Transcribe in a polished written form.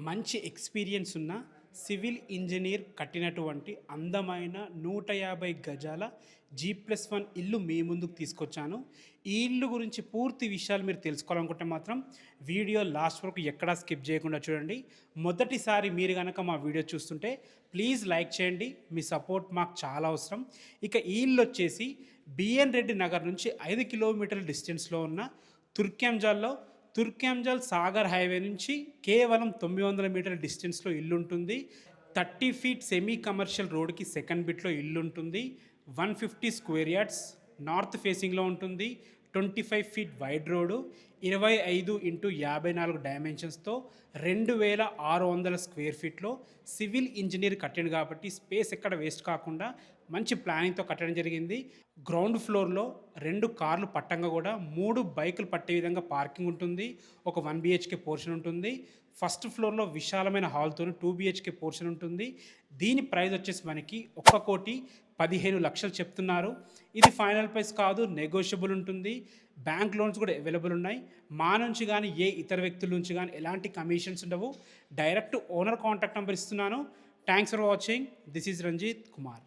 మంచి ఎక్స్పీరియన్స్ ఉన్న civil engineer కట్టినటువంటి అందమైన 150 గజాల G+1 ఇల్లు మీ ముందుకు తీసుకొచ్చాను. ఈ ఇల్లు గురించి పూర్తి విషయాలు మీరు తెలుసుకోవాలనుకుంటే మాత్రం వీడియో లాస్ట్ వరకు ఎక్కడా స్కిప్ చేయకుండా చూడండి. మొదటిసారి మీరు కనుక మా వీడియో చూస్తుంటే ప్లీజ్ లైక్ చేయండి. మీ సపోర్ట్ మాకు చాలా అవసరం. ఇక ఈ ఇల్లు వచ్చేసి బిఎన్ రెడ్డి నగర్ నుంచి 5 కిలోమీటర్ల డిస్టెన్స్లో ఉన్న తుర్క్యాంజల్ సాగర్ హైవే నుంచి కేవలం 900 మీటర్ల డిస్టెన్స్లో ఇల్లు ఉంటుంది. 30 ఫీట్ సెమీ కమర్షియల్ రోడ్కి సెకండ్ బిట్లో ఇల్లు ఉంటుంది. 150 స్క్వేర్ యార్డ్స్ నార్త్ ఫేసింగ్లో ఉంటుంది. 25 ఫీట్ వైడ్ రోడ్డు, 25x54 డైమెన్షన్స్తో 2600 స్క్వేర్ ఫీట్లో సివిల్ ఇంజనీర్ కట్టిండు కాబట్టి స్పేస్ ఎక్కడ వేస్ట్ కాకుండా మంచి ప్లానింగ్తో కట్టడం జరిగింది. గ్రౌండ్ ఫ్లోర్లో 2 కార్లు పట్టంగా కూడా 3 బైకులు పట్టే విధంగా పార్కింగ్ ఉంటుంది. ఒక 1 BHK పోర్షన్ ఉంటుంది. ఫస్ట్ ఫ్లోర్లో విశాలమైన హాల్తో 2 BHK పోర్షన్ ఉంటుంది. దీని ప్రైస్ వచ్చేసి మనకి 1,15,00,000 చెప్తున్నారు. ఇది ఫైనల్ ప్రైస్ కాదు, నెగోషియబుల్ ఉంటుంది. బ్యాంక్ లోన్స్ కూడా అవైలబుల్ ఉన్నాయి. మా నుంచి కానీ ఏ ఇతర వ్యక్తుల నుంచి కానీ ఎలాంటి కమిషన్స్ ఉండవు. డైరెక్ట్ ఓనర్ కాంటాక్ట్ నెంబర్ ఇస్తున్నాను. Thanks for watching. This is Ranjith Kumar.